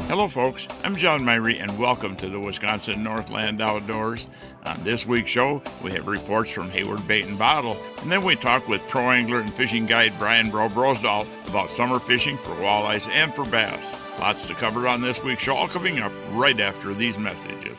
Hello folks, I'm John Myrie and welcome to the Wisconsin Northland Outdoors. On this week's show, we have reports from Hayward Bait and Bottle, and then we talk with pro angler and fishing guide Brian BRO Brosdahl about summer fishing for walleyes and for bass. Lots to cover on this week's show, all coming up right after these messages.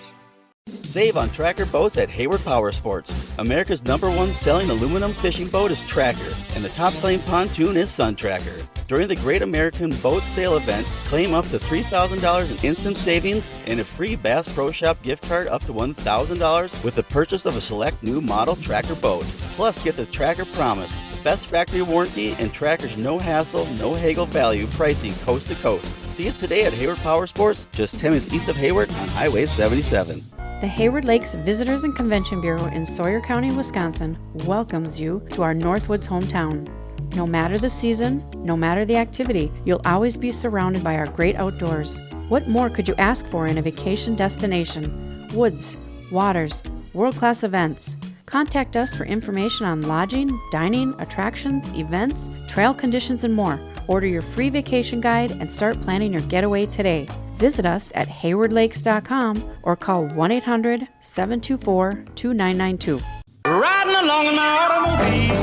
Save on Tracker boats at Hayward Power Sports. America's #1 selling aluminum fishing boat is Tracker, and the top selling pontoon is Sun Tracker. During the Great American Boat Sale event, claim up to $3,000 in instant savings and a free Bass Pro Shop gift card up to $1,000 with the purchase of a select new model Tracker boat. Plus, get the Tracker Promise, the best factory warranty and Tracker's no hassle, no haggle value pricing coast to coast. See us today at Hayward Power Sports, just 10 minutes east of Hayward on Highway 77. The Hayward Lakes Visitors and Convention Bureau in Sawyer County, Wisconsin welcomes you to our Northwoods hometown. No matter the season, no matter the activity, you'll always be surrounded by our great outdoors. What more could you ask for in a vacation destination? Woods, waters, world-class events. Contact us for information on lodging, dining, attractions, events, trail conditions, and more. Order your free vacation guide and start planning your getaway today. Visit us at haywardlakes.com or call 1-800-724-2992. Riding along in my automobile.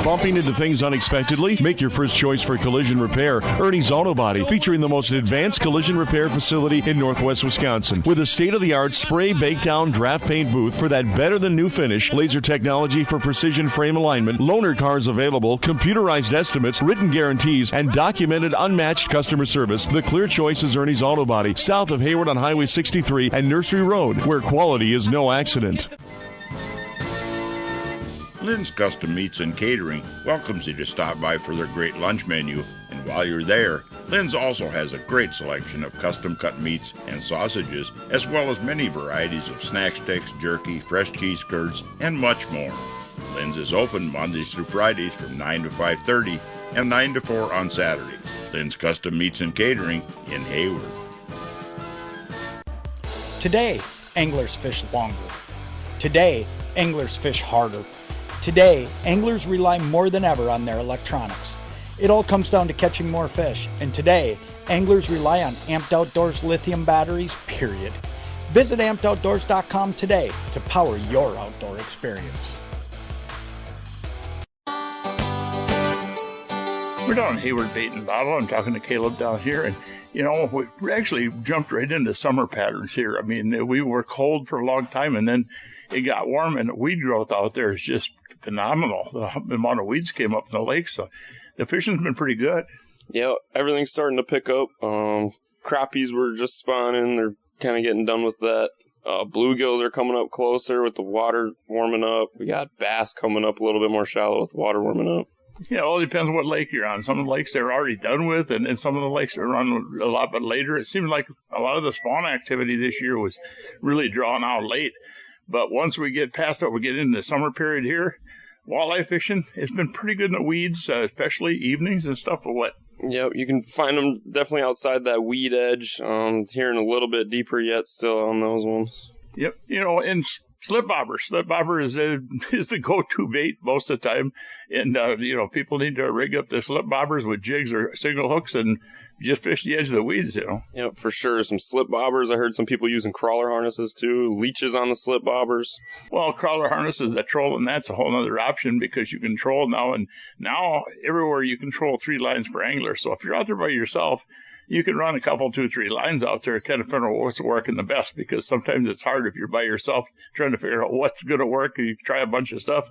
Bumping into things unexpectedly? Make your first choice for collision repair. Ernie's Auto Body, featuring the most advanced collision repair facility in Northwest Wisconsin. With a state-of-the-art spray, bake down, draft paint booth for that better-than-new finish, laser technology for precision frame alignment, loaner cars available, computerized estimates, written guarantees, and documented unmatched customer service, the clear choice is Ernie's Auto Body, south of Hayward on Highway 63 and Nursery Road, where quality is no accident. Lynn's Custom Meats and Catering welcomes you to stop by for their great lunch menu. And while you're there, Lynn's also has a great selection of custom-cut meats and sausages, as well as many varieties of snack sticks, jerky, fresh cheese curds, and much more. Lynn's is open Mondays through Fridays from 9 to 5:30 and 9 to 4 on Saturdays. Lynn's Custom Meats and Catering in Hayward. Today, anglers fish longer. Today, anglers fish harder. Today, anglers rely more than ever on their electronics. It all comes down to catching more fish, and today, anglers rely on Amped Outdoors lithium batteries, period. Visit ampedoutdoors.com today to power your outdoor experience. We're down at Hayward Bait and Bottle. I'm talking to Caleb down here, and you know, we actually jumped right into summer patterns here. I mean, we were cold for a long time, and then it got warm, and the weed growth out there is just phenomenal. The amount of weeds came up in the lake, so the fishing's been pretty good. Yeah, everything's starting to pick up. Crappies were just spawning. They're kind of getting done with that. Bluegills are coming up closer with the water warming up. We got bass coming up a little bit more shallow with the water warming up. Yeah, it all depends on what lake you're on. Some of the lakes they're already done with, and then some of the lakes are on a lot bit later. It seems like a lot of the spawn activity this year was really drawn out late. But once we get past that, we get into the summer period here, walleye fishing, it's been pretty good in the weeds, especially evenings and stuff. But what? Yeah, you can find them definitely outside that weed edge. Hearing a little bit deeper yet still on those ones. Yep, you know, and slip bobber. Slip bobber is the go-to bait most of the time. And, you know, people need to rig up their slip bobbers with jigs or single hooks and just fish the edge of the weeds, you know. Yeah, for sure. Some slip bobbers. I heard some people using crawler harnesses too. Leeches on the slip bobbers. Well, crawler harnesses, that trolling, that's a whole other option because you can troll now. And now everywhere you control 3 lines per angler. So if you're out there by yourself, you can run a couple, 2, 3 lines out there, kind of figure out what's working the best, because sometimes it's hard if you're by yourself trying to figure out what's going to work. You try a bunch of stuff,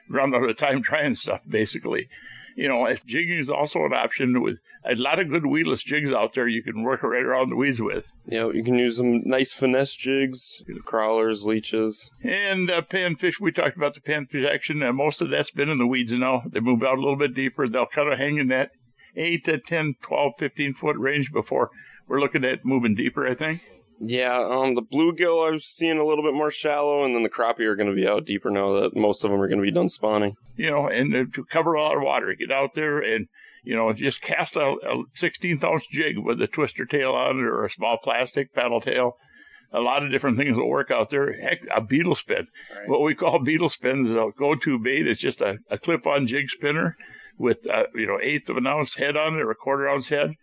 run out of time trying stuff, basically. You know, jigging is also an option with a lot of good weedless jigs out there you can work right around the weeds with. Yeah, you can use some nice finesse jigs, crawlers, leeches. And panfish, we talked about the panfish action. Most of that's been in the weeds now. They move out a little bit deeper. They'll kind of hang in that 8 to 10, 12, 15-foot range before we're looking at moving deeper, I think. Yeah, the bluegill I was seeing a little bit more shallow, and then the crappie are going to be out deeper now that most of them are going to be done spawning. You know, and to cover a lot of water, get out there and, you know, just cast a 16th-ounce jig with a twister tail on it or a small plastic paddle tail. A lot of different things will work out there. Heck, a beetle spin. Right. What we call beetle spins, a go-to bait is just a clip-on jig spinner with, 1/8 of an ounce head on it or a 1/4 ounce head.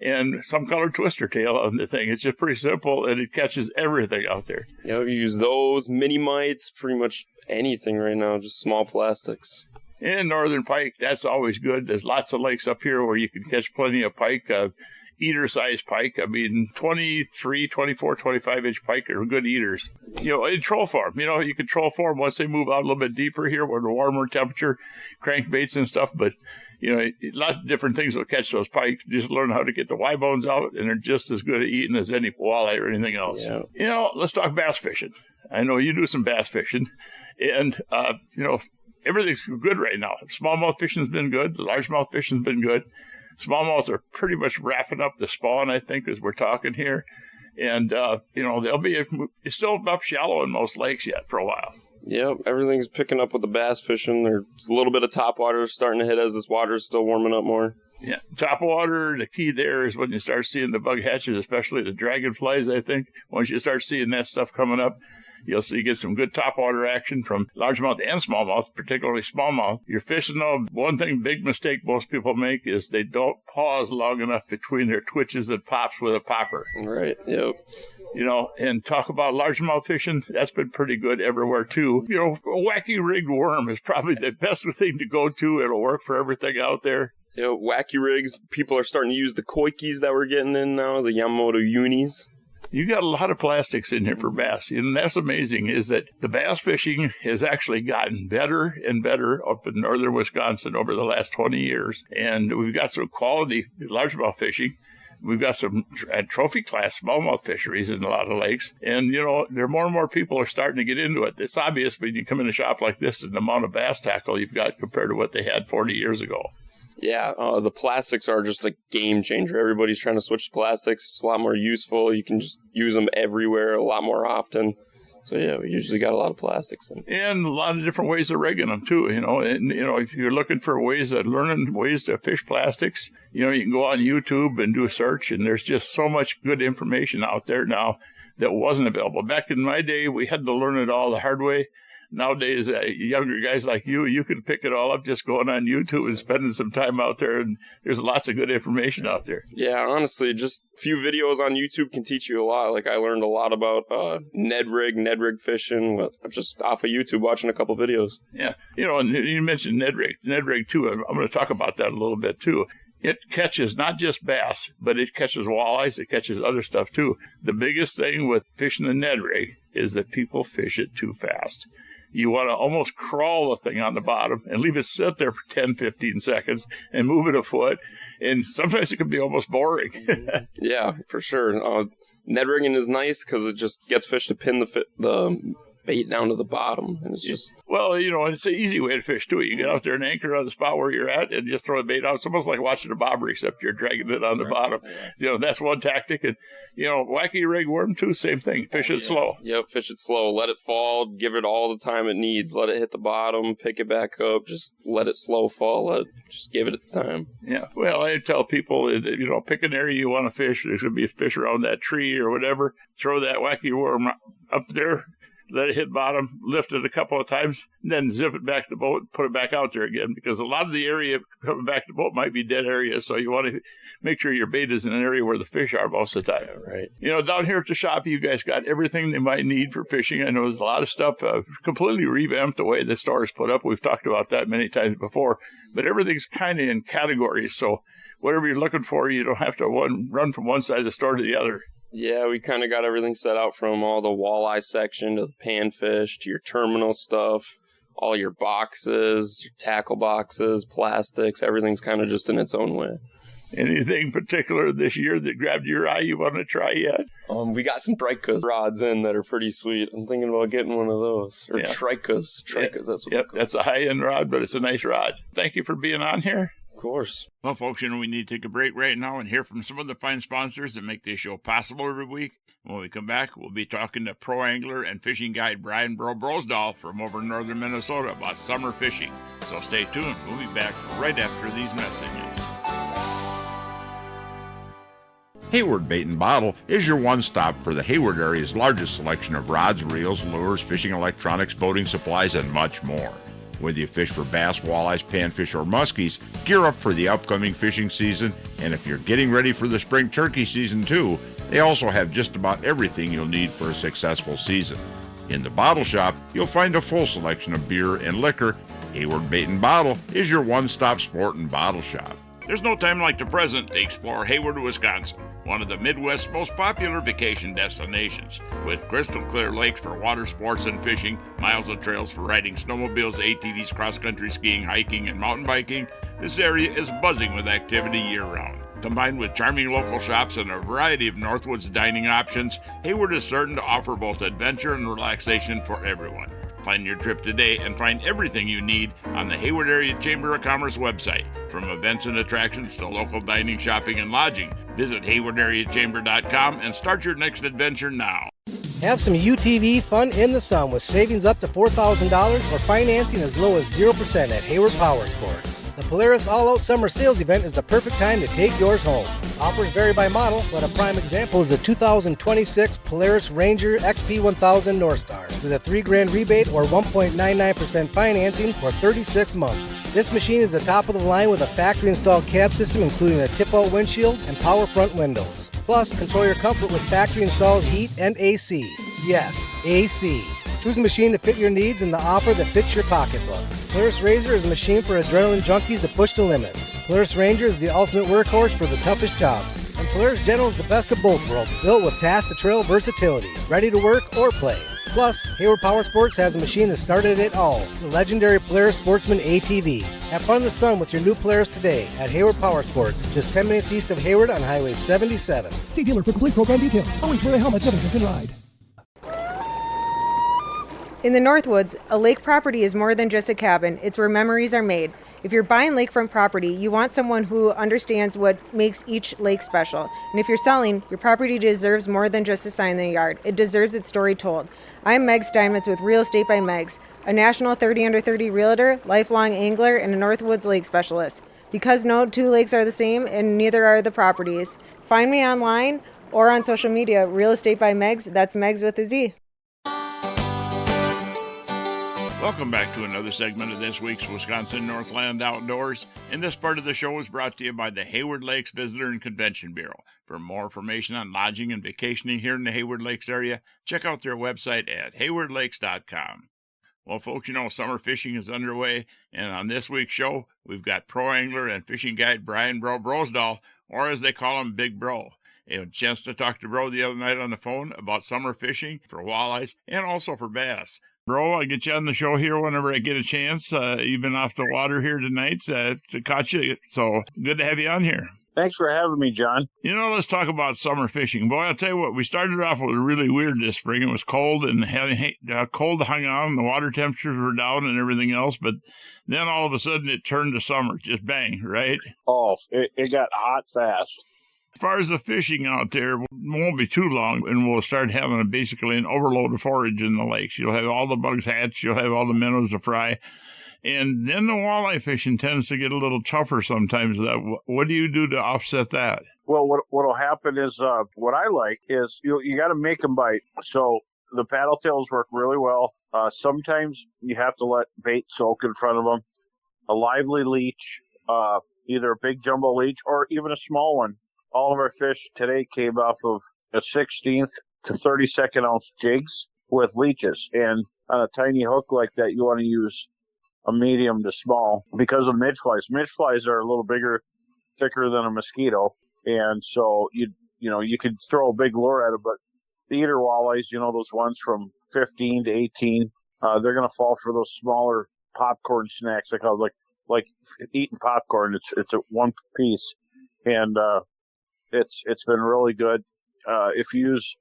and some color twister tail on the thing. It's just pretty simple, and it catches everything out there. Yeah, we use those, mini mites, pretty much anything right now, just small plastics. And northern pike, that's always good. There's lots of lakes up here where you can catch plenty of pike, eater-sized pike. I mean, 23, 24, 25-inch pike are good eaters. In troll form, you can troll form once they move out a little bit deeper here where the warmer temperature, crankbaits and stuff, but lots of different things will catch those pike. Just learn how to get the Y bones out, and they're just as good at eating as any walleye or anything else. Yeah. Let's talk bass fishing. I know you do some bass fishing, and, everything's good right now. Smallmouth fishing's been good. The largemouth fishing's been good. Smallmouths are pretty much wrapping up the spawn, I think, as we're talking here. And, they'll be still up shallow in most lakes yet for a while. Yep, everything's picking up with the bass fishing. There's a little bit of top water starting to hit as this water is still warming up more. Yeah, top water, the key there is when you start seeing the bug hatches, especially the dragonflies, I think. Once you start seeing that stuff coming up, you'll see get some good topwater action from largemouth and smallmouth, particularly smallmouth. You're fishing, though, one big mistake most people make is they don't pause long enough between their twitches and pops with a popper. Right, yep. And talk about largemouth fishing, that's been pretty good everywhere, too. A wacky rigged worm is probably the best thing to go to. It'll work for everything out there. Wacky rigs, people are starting to use the koikis that we're getting in now, the Yamamoto unis. You got a lot of plastics in here for bass. And that's amazing is that the bass fishing has actually gotten better and better up in northern Wisconsin over the last 20 years. And we've got some quality largemouth fishing. We've got some trophy class smallmouth fisheries in a lot of lakes. And, there are more and more people are starting to get into it. It's obvious when you come in a shop like this and the amount of bass tackle you've got compared to what they had 40 years ago. Yeah, the plastics are just a game changer. Everybody's trying to switch to plastics. It's a lot more useful. You can just use them everywhere a lot more often. So, yeah, we usually got a lot of plastics in. And a lot of different ways of rigging them, too, And, if you're looking for learning ways to fish plastics, you can go on YouTube and do a search, and there's just so much good information out there now that wasn't available. Back in my day, we had to learn it all the hard way. Nowadays, younger guys like you can pick it all up just going on YouTube and spending some time out there, and there's lots of good information out there. Yeah, honestly, just a few videos on YouTube can teach you a lot. Like, I learned a lot about Ned rig fishing just off of YouTube, watching a couple videos. Yeah, and you mentioned Ned rig too. I'm going to talk about that a little bit too. It catches not just bass, but it catches walleyes. It catches other stuff too. The biggest thing with fishing the Ned rig is that people fish it too fast. You want to almost crawl the thing on the bottom and leave it sit there for 10, 15 seconds and move it a foot. And sometimes it can be almost boring. Yeah, for sure. Ned rigging is nice because it just gets fish to pin the bait down to the bottom. And it's just... Well, it's an easy way to fish, too. You get out there and anchor on the spot where you're at and just throw the bait out. It's almost like watching a bobber, except you're dragging it on the bottom. That's one tactic. And, wacky rig worm, too, same thing. Fish it slow. Yep, fish it slow. Let it fall. Give it all the time it needs. Let it hit the bottom. Pick it back up. Just let it slow fall. Just give it its time. Yeah. Well, I tell people, pick an area you want to fish. There's going to be a fish around that tree or whatever. Throw that wacky worm up there. Let it hit bottom, lift it a couple of times, and then zip it back to the boat and put it back out there again. Because a lot of the area coming back to the boat might be dead areas, so you want to make sure your bait is in an area where the fish are most of the time. Yeah, right. Down here at the shop, you guys got everything they might need for fishing. I know there's a lot of stuff completely revamped the way the store is put up. We've talked about that many times before. But everything's kind of in categories, so whatever you're looking for, you don't have to run from one side of the store to the other. Yeah, we kind of got everything set out from all the walleye section to the panfish to your terminal stuff, all your boxes, your tackle boxes, plastics, everything's kind of just in its own way. Anything particular this year that grabbed your eye you want to try yet? We got some Trikas rods in that are pretty sweet. I'm thinking about getting one of those. Or Trikas. That's what that's a high-end rod, but it's a nice rod. Thank you for being on here. Of course. Well, folks, we need to take a break right now and hear from some of the fine sponsors that make this show possible every week. When we come back, we'll be talking to pro angler and fishing guide Brian BRO Brosdahl from over in northern Minnesota about summer fishing. So stay tuned. We'll be back right after these messages. Hayward Bait and Bottle is your one-stop for the Hayward area's largest selection of rods, reels, lures, fishing electronics, boating supplies, and much more. Whether you fish for bass, walleyes, panfish, or muskies, gear up for the upcoming fishing season. And if you're getting ready for the spring turkey season too, they also have just about everything you'll need for a successful season. In the bottle shop, you'll find a full selection of beer and liquor. Hayward Bait and Bottle is your one-stop sport and bottle shop. There's no time like the present to explore Hayward, Wisconsin, one of the Midwest's most popular vacation destinations. With crystal clear lakes for water sports and fishing, miles of trails for riding snowmobiles, ATVs, cross-country skiing, hiking, and mountain biking, this area is buzzing with activity year-round. Combined with charming local shops and a variety of Northwoods dining options, Hayward is certain to offer both adventure and relaxation for everyone. Plan your trip today and find everything you need on the Hayward Area Chamber of Commerce website. From events and attractions to local dining, shopping, and lodging, visit haywardareachamber.com and start your next adventure now. Have some UTV fun in the sun with savings up to $4,000 or financing as low as 0% at Hayward Power Sports. The Polaris All-Out Summer Sales Event is the perfect time to take yours home. Offers vary by model, but a prime example is the 2026 Polaris Ranger XP1000 Northstar with a $3,000 rebate or 1.99% financing for 36 months. This machine is the top of the line with a factory-installed cab system including a tip-out windshield and power front windows. Plus, control your comfort with factory-installed heat and AC. Yes, AC. Choose a machine to fit your needs and the offer that fits your pocketbook. Polaris RZR is a machine for adrenaline junkies to push the limits. Polaris Ranger is the ultimate workhorse for the toughest jobs. And Polaris General is the best of both worlds, built with task-to-trail versatility, ready to work or play. Plus, Hayward Power Sports has a machine that started it all, the legendary Polaris Sportsman ATV. Have fun in the sun with your new Polaris today at Hayward Power Sports, just 10 minutes east of Hayward on Highway 77. See dealer for complete program details. Always wear a helmet, never drink and ride. In the Northwoods, a lake property is more than just a cabin. It's where memories are made. If you're buying lakefront property, you want someone who understands what makes each lake special. And if you're selling, your property deserves more than just a sign in the yard. It deserves its story told. I'm Megz Steinmetz with Real Estate by Megz, a national 30 under 30 realtor, lifelong angler, and a Northwoods lake specialist. Because no two lakes are the same, and neither are the properties. Find me online or on social media, Real Estate by Megz. That's Megz with a Z. Welcome back to another segment of this week's Wisconsin Northland Outdoors. And this part of the show is brought to you by the Hayward Lakes Visitor and Convention Bureau. For more information on lodging and vacationing here in the Hayward Lakes area, check out their website at haywardlakes.com. Well, folks, you know, summer fishing is underway, and on this week's show, we've got pro angler and fishing guide Brian BRO Brosdahl, or as they call him, Big Bro. I had a chance to talk to Bro the other night on the phone about summer fishing for walleyes and also for bass. Bro, I'll get you on the show here whenever I get a chance. You've been off the water here tonight to catch you, so good to have you on here. Thanks for having me, John. You know, let's talk about summer fishing. Boy, I'll tell you what, we started off with really weird this spring. It was cold and cold hung on, the water temperatures were down and everything else, but then all of a sudden it turned to summer, just bang, right? Oh, it got hot fast. As far as the fishing out there, it won't be too long, and we'll start having basically an overload of forage in the lakes. You'll have all the bugs hatch, you'll have all the minnows to fry, and then the walleye fishing tends to get a little tougher sometimes. What do you do to offset that? Well, what'll happen is, what I like is you got to make them bite. So the paddle tails work really well. Sometimes you have to let bait soak in front of them. A lively leech, either a big jumbo leech or even a small one. All of our fish today came off of a 16th to 32nd ounce jigs with leeches. And on a tiny hook like that, you want to use a medium to small because of midge-flies. Midge-flies are a little bigger, thicker than a mosquito. And so, you could throw a big lure at it, but the eater walleyes, those ones from 15 to 18, they're going to fall for those smaller popcorn snacks. Like eating popcorn. It's a one piece. And, It's been really good. If you use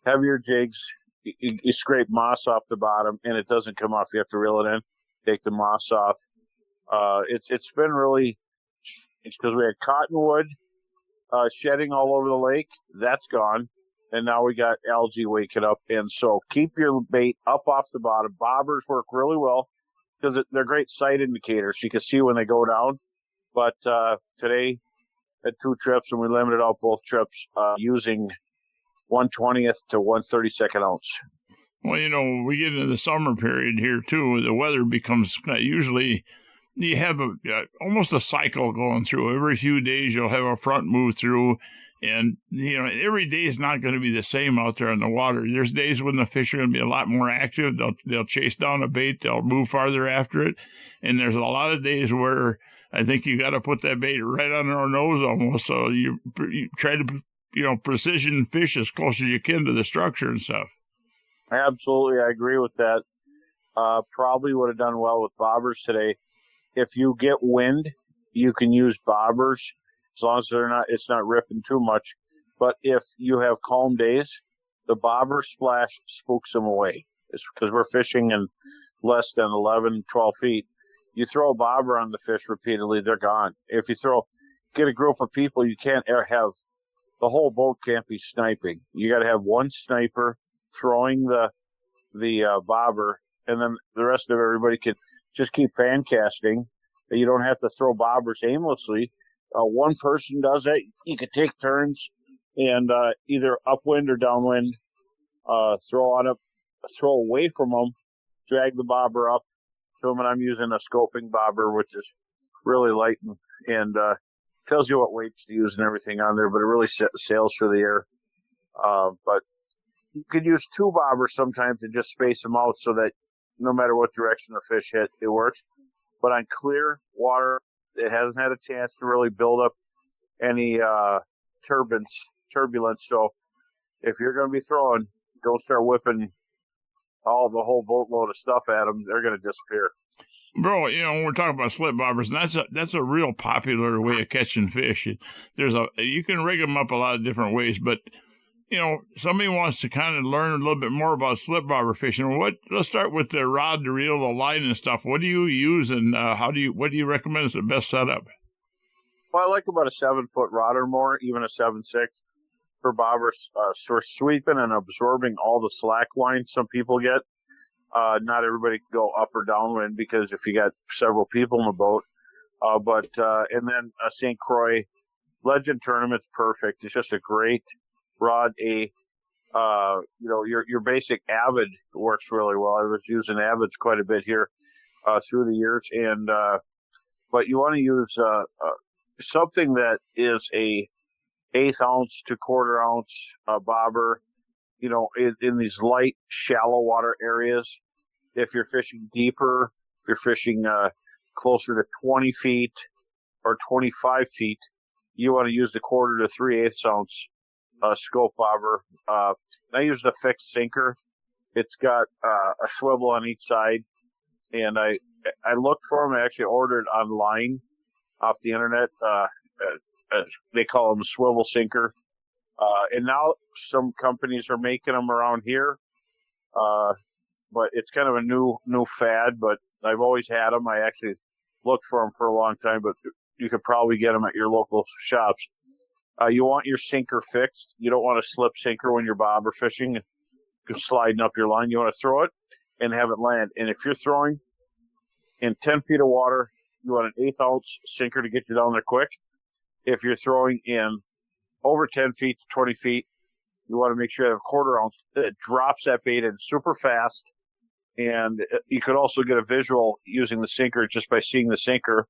heavier jigs, you scrape moss off the bottom, and it doesn't come off. You have to reel it in, take the moss off. It's been really, it's because we had cottonwood shedding all over the lake. That's gone, and now we got algae waking up. And so keep your bait up off the bottom. Bobbers work really well because they're great sight indicators. You can see when they go down. But today, had 2 trips, and we limited out both trips using 1/20th to 1/32nd ounce. Well, we get into the summer period here, too. The weather becomes usually you have almost a cycle going through. Every few days you'll have a front move through, and every day is not going to be the same out there in the water. There's days when the fish are going to be a lot more active. They'll chase down a bait, they'll move farther after it, and there's a lot of days where I think you got to put that bait right on our nose almost. So you try to precision fish as close as you can to the structure and stuff. Absolutely, I agree with that. Probably would have done well with bobbers today. If you get wind, you can use bobbers as long as it's not ripping too much. But if you have calm days, the bobber splash spooks them away. It's because we're fishing in less than 11, 12 feet. You throw a bobber on the fish repeatedly, they're gone. If you get a group of people, you can't have the whole boat can't be sniping. You got to have one sniper throwing the bobber, and then the rest of everybody can just keep fan casting. You don't have to throw bobbers aimlessly. One person does it. You could take turns and either upwind or downwind, throw away from them, drag the bobber up to them. And I'm using a scoping bobber, which is really light and tells you what weights to use and everything on there, but it really sails through the air. But you could use two bobbers sometimes and just space them out so that no matter what direction the fish hit, it works. But on clear water, it hasn't had a chance to really build up any turbulence. So if you're going to be throwing, don't start whipping the whole boatload of stuff at them. They're going to disappear. Bro, we're talking about slip bobbers, and that's a real popular way of catching fish. You can rig them up a lot of different ways, but somebody wants to kind of learn a little bit more about slip bobber fishing. Let's start with the rod, the reel, the line, and stuff. What do you use, and what do you recommend is the best setup? Well, I like about a 7-foot rod or more, even a 7.6 for bobbers. For sweeping and absorbing all the slack line some people get. Not everybody can go up or downwind because if you got several people in the boat. And then a St. Croix Legend Tournament's perfect. It's just a great rod. Your basic Avid works really well. I was using Avids quite a bit here through the years, and but you want to use something that is a 1/8 ounce to 1/4 ounce bobber. In these light, shallow water areas. If you're fishing deeper, if you're fishing closer to 20 feet or 25 feet, you want to use the 1/4 to 3/8 ounce scope bobber. I use the fixed sinker. It's got a swivel on each side, and I looked for them. I actually ordered online off the internet. They call them a swivel sinker. And now some companies are making them around here. But it's kind of a new fad, but I've always had them. I actually looked for them for a long time, but you could probably get them at your local shops. You want your sinker fixed. You don't want a slip sinker when you're bobber fishing and sliding up your line. You want to throw it and have it land. And if you're throwing in 10 feet of water, you want an 1/8 ounce sinker to get you down there quick. If you're throwing in over 10 feet to 20 feet, you want to make sure you have a 1/4 ounce. It drops that bait in super fast. And you could also get a visual using the sinker just by seeing the sinker.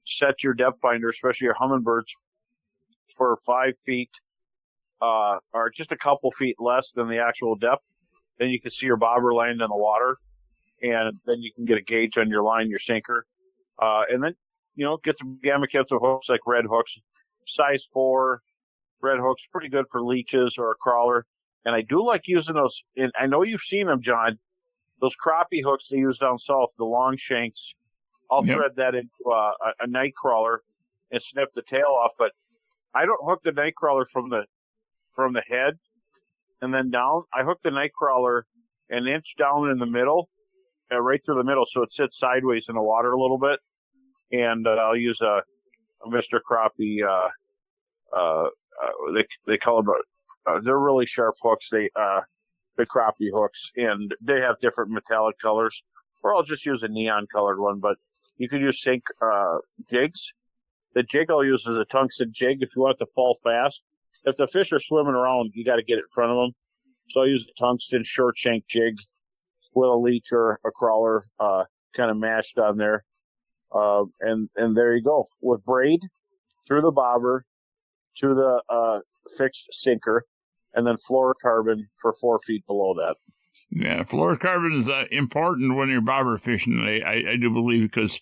Set your depth finder, especially your hummingbirds, for 5 feet or just a couple feet less than the actual depth. Then you can see your bobber land in the water, and then you can get a gauge on your line, your sinker. And then, get some gamaketsu hooks like red hooks, size 4 red hooks, pretty good for leeches or a crawler. And I do like using those. And I know you've seen them, John. Those crappie hooks they use down south, the long shanks. I'll thread that into a night crawler and snip the tail off. But I don't hook the night crawler from the head and then down. I hook the night crawler an inch down in the middle, right through the middle, so it sits sideways in the water a little bit. And I'll use a Mr. Crappie. They call them. They're really sharp hooks. The crappie hooks, and they have different metallic colors. Or I'll just use a neon colored one. But you can use sink jigs. The jig I'll use is a tungsten jig if you want it to fall fast. If the fish are swimming around, you got to get it in front of them. So I use a tungsten short shank jig with a leech or a crawler kind of mashed on there. And there you go. With braid through the bobber to the fixed sinker, and then fluorocarbon for 4 feet below that. Yeah, fluorocarbon is important when you're bobber fishing, I do believe, because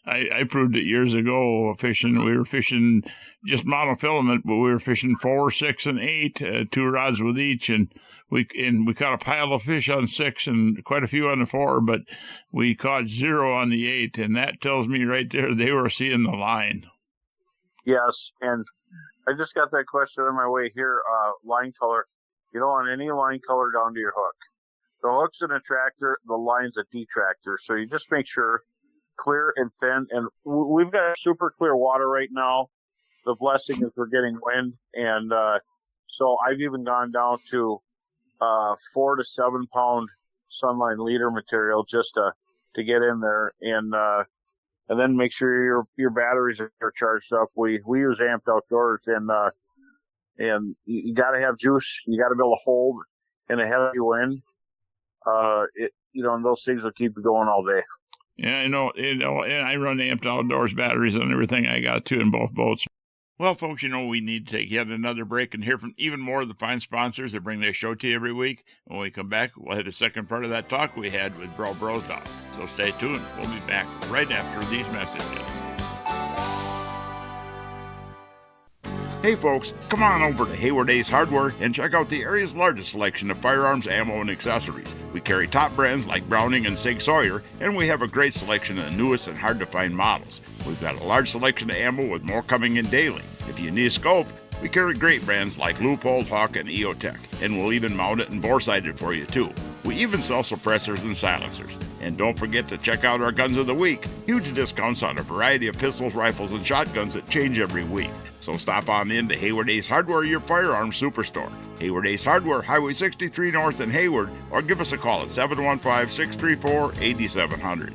I proved it years ago fishing. We were fishing just monofilament, but we were fishing 4, 6, and 8, 2 rods with each, and we caught a pile of fish on 6 and quite a few on the 4, but we caught 0 on the 8, and that tells me right there they were seeing the line. Yes, and I just got that question on my way here. Line color, you don't want any line color down to your hook. The hook's an attractor, the line's a detractor, so you just make sure clear and thin. And we've got super clear water right now. The blessing is we're getting wind, and so I've even gone down to 4 to 7 pound sunline leader material just to get in there, and then make sure your batteries are charged up. We use Amped Outdoors, and you got to have juice. You got to be able to hold in a heavy wind. And those things will keep you going all day. Yeah, I know, and I run Amped Outdoors batteries on everything I got too in both boats. Well, folks, we need to take yet another break and hear from even more of the fine sponsors that bring their show to you every week. When we come back, we'll hit the second part of that talk we had with BRO Brosdahl. So stay tuned. We'll be back right after these messages. Hey folks, come on over to Hayward Ace Hardware and check out the area's largest selection of firearms, ammo, and accessories. We carry top brands like Browning and Sig Sauer, and we have a great selection of the newest and hard-to-find models. We've got a large selection of ammo with more coming in daily. If you need a scope, we carry great brands like Leupold, Hawk, and EOTech, and we'll even mount it and bore-sight it for you too. We even sell suppressors and silencers. And don't forget to check out our Guns of the Week. Huge discounts on a variety of pistols, rifles, and shotguns that change every week. So stop on in to Hayward Ace Hardware, your firearms superstore. Hayward Ace Hardware, Highway 63 North in Hayward, or give us a call at 715-634-8700.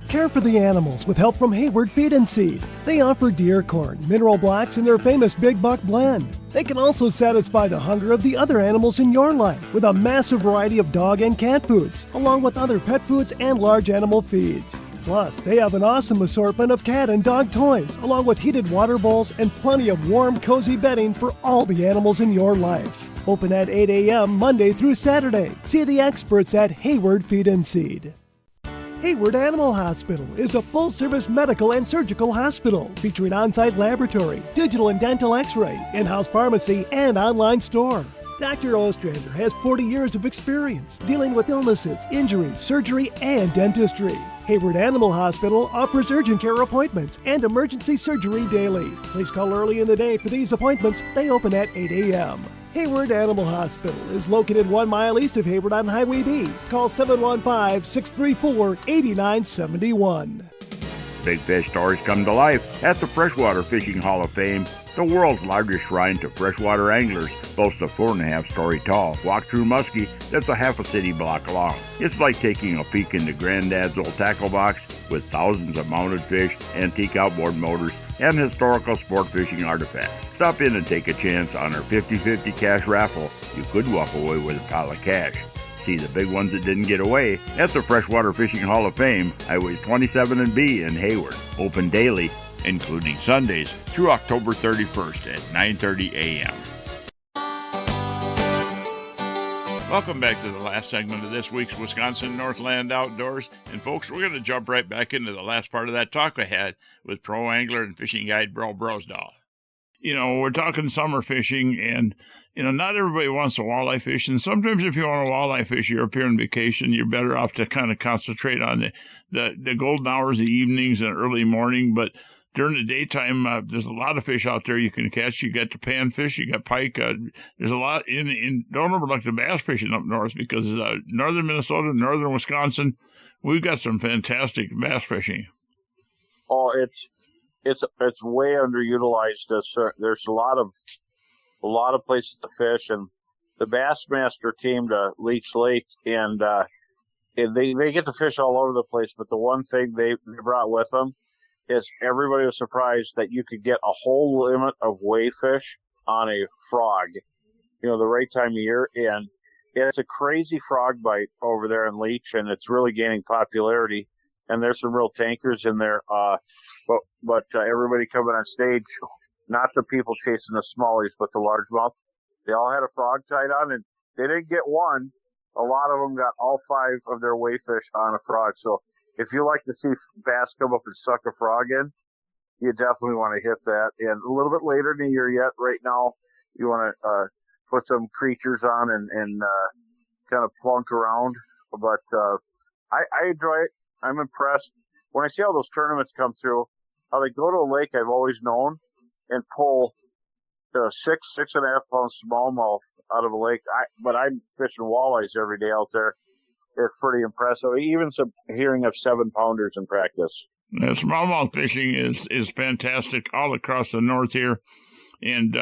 Care for the animals with help from Hayward Feed and Seed. They offer deer corn, mineral blocks, and their famous Big Buck blend. They can also satisfy the hunger of the other animals in your life with a massive variety of dog and cat foods, along with other pet foods and large animal feeds. Plus, they have an awesome assortment of cat and dog toys, along with heated water bowls and plenty of warm, cozy bedding for all the animals in your life. Open at 8 a.m. Monday through Saturday. See the experts at Hayward Feed and Seed. Hayward Animal Hospital is a full-service medical and surgical hospital featuring on-site laboratory, digital and dental x-ray, in-house pharmacy, and online store. Dr. Ostrander has 40 years of experience dealing with illnesses, injuries, surgery, and dentistry. Hayward Animal Hospital offers urgent care appointments and emergency surgery daily. Please call early in the day for these appointments. They open at 8 a.m. Hayward Animal Hospital is located 1 mile east of Hayward on Highway B. Call 715-634-8971. Big fish stories come to life at the Freshwater Fishing Hall of Fame. The world's largest shrine to freshwater anglers boasts a 4.5-story tall walk-through muskie that's a half a city block long. It's like taking a peek into Granddad's old tackle box with thousands of mounted fish, antique outboard motors, and historical sport fishing artifacts. Stop in and take a chance on our 50-50 cash raffle. You could walk away with a pile of cash. See the big ones that didn't get away at the Freshwater Fishing Hall of Fame, Highway 27 and B in Hayward. Open daily, including Sundays, through October 31st at 9:30 a.m. Welcome back to the last segment of this week's Wisconsin Northland Outdoors. And folks, we're going to jump right back into the last part of that talk I had with pro angler and fishing guide BRO Brosdahl. We're talking summer fishing, and, not everybody wants to walleye fish. And sometimes if you want to walleye fish, you're up here on vacation, you're better off to kind of concentrate on the golden hours, the evenings and early morning. But during the daytime, there's a lot of fish out there you can catch. You got the panfish, you got pike. There's a lot don't overlook the bass fishing up north, because northern Minnesota, northern Wisconsin, we've got some fantastic bass fishing. Oh, it's way underutilized. There's a lot of places to fish, and the Bassmaster came to Leech Lake, and they get to fish all over the place. But the one thing they brought with them is everybody was surprised that you could get a whole limit of wayfish on a frog. the right time of year. And it's a crazy frog bite over there in Leech, and it's really gaining popularity. And there's some real tankers in there. But everybody coming on stage, not the people chasing the smallies, but the largemouth, they all had a frog tied on, and they didn't get one. A lot of them got all 5 of their wayfish on a frog. So if you like to see bass come up and suck a frog in, you definitely want to hit that. And a little bit later in the year yet, right now, you want to put some creatures on and kind of plunk around. But I enjoy it. I'm impressed. When I see how those tournaments come through, how they go to a lake I've always known and pull 6.5 pound smallmouth out of a lake. But I'm fishing walleyes every day out there. It's pretty impressive. Even hearing of 7-pounders in practice. Yeah, smallmouth fishing is fantastic all across the north here. And,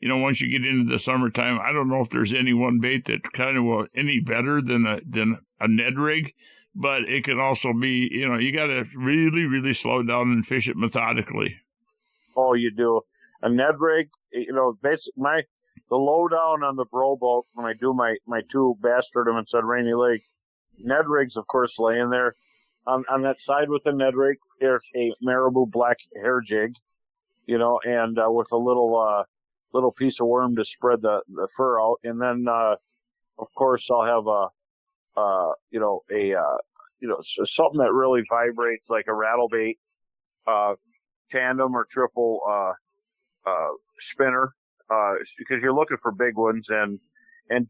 once you get into the summertime, I don't know if there's any one bait that kind of any better than a Ned rig. But it can also be, you got to really, really slow down and fish it methodically. Oh, you do. A Ned rig, basically the lowdown on the bro boat when I do my 2 bass tournaments on Rainy Lake, Ned rigs, of course, laying there. On that side with the Ned rig, there's a marabou black hair jig, and with a little piece of worm to spread the fur out. And then, of course, I'll have something that really vibrates like a rattle bait, tandem or triple spinner, because you're looking for big ones and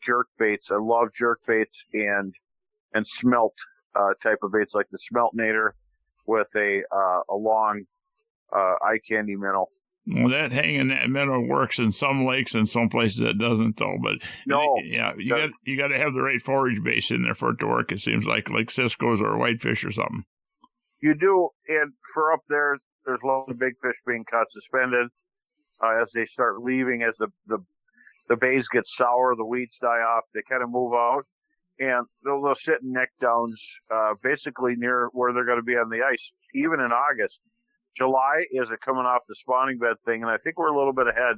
jerk baits. I love jerk baits and smelt type of baits like the Smeltinator with a long eye candy minnow. Well, that hanging that minnow works in some lakes and some places it doesn't, though. But no, you got to have the right forage base in there for it to work. It seems like Cisco's or whitefish or something. You do, and for up there's lots of big fish being caught suspended as they start leaving. As the bays get sour, the weeds die off. They kind of move out, and they'll sit in neck downs, basically near where they're going to be on the ice, even in August. July is a coming off the spawning bed thing, and I think we're a little bit ahead,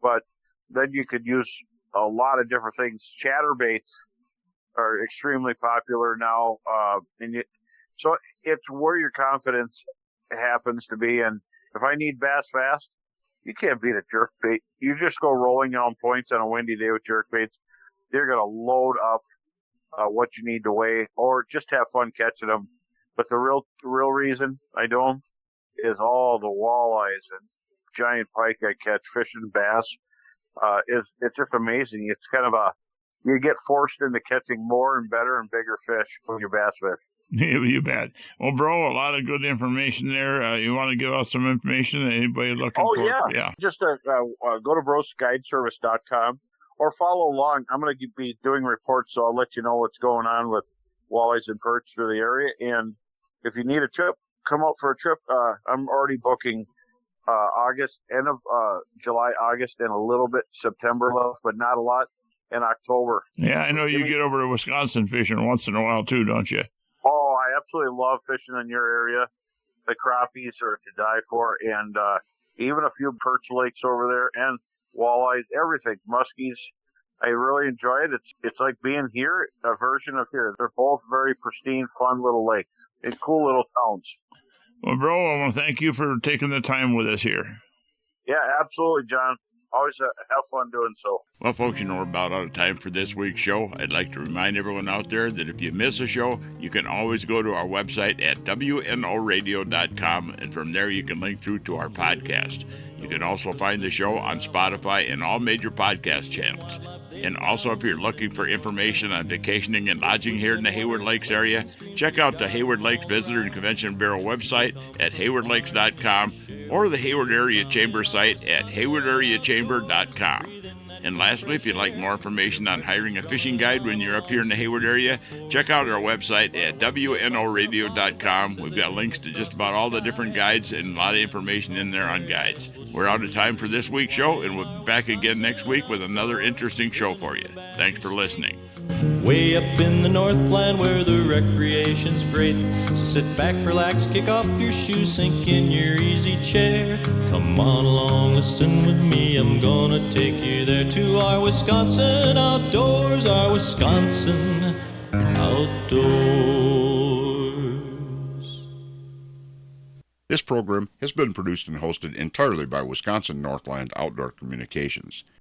but then you could use a lot of different things. Chatterbaits are extremely popular now, so it's where your confidence happens to be. And if I need bass fast, you can't beat a jerkbait. You just go rolling on points on a windy day with jerkbaits. They're going to load up what you need to weigh, or just have fun catching them. But the real reason I do them is all the walleyes and giant pike I catch fishing bass. It's just amazing. It's kind of you get forced into catching more and better and bigger fish when you bass fish. You bet. Well, bro, a lot of good information there. You want to give us some information? Anybody looking for? Yeah. Just go to brosguideservice.com or follow along. I'm going to be doing reports, so I'll let you know what's going on with walleyes and perch through the area. And if you need a trip, come out for a trip. I'm already booking August, end of July, August, and a little bit September left, but not a lot in October. Yeah, I know you get over to Wisconsin fishing once in a while too, don't you? Oh, I absolutely love fishing in your area. The crappies are to die for, and even a few perch lakes over there, and walleyes, everything, muskies. I really enjoy it. It's like being here, a version of here. They're both very pristine, fun little lakes and cool little towns. Well, bro, I want to thank you for taking the time with us here. Yeah, absolutely, John. Always have fun doing so. Well, folks, we're about out of time for this week's show. I'd like to remind everyone out there that if you miss a show, you can always go to our website at wnoradio.com, and from there you can link through to our podcast. You can also find the show on Spotify and all major podcast channels. And also, if you're looking for information on vacationing and lodging here in the Hayward Lakes area, check out the Hayward Lakes Visitor and Convention Bureau website at haywardlakes.com or the Hayward Area Chamber site at haywardareachamber.com. And lastly, if you'd like more information on hiring a fishing guide when you're up here in the Hayward area, check out our website at wnoradio.com. We've got links to just about all the different guides and a lot of information in there on guides. We're out of time for this week's show, and we'll be back again next week with another interesting show for you. Thanks for listening. way up in the Northland where the recreation's great. So sit back, relax, kick off your shoes, sink in your easy chair. Come on along, listen with me, I'm gonna take you there to our Wisconsin outdoors, our Wisconsin outdoors. This program has been produced and hosted entirely by Wisconsin Northland Outdoor Communications.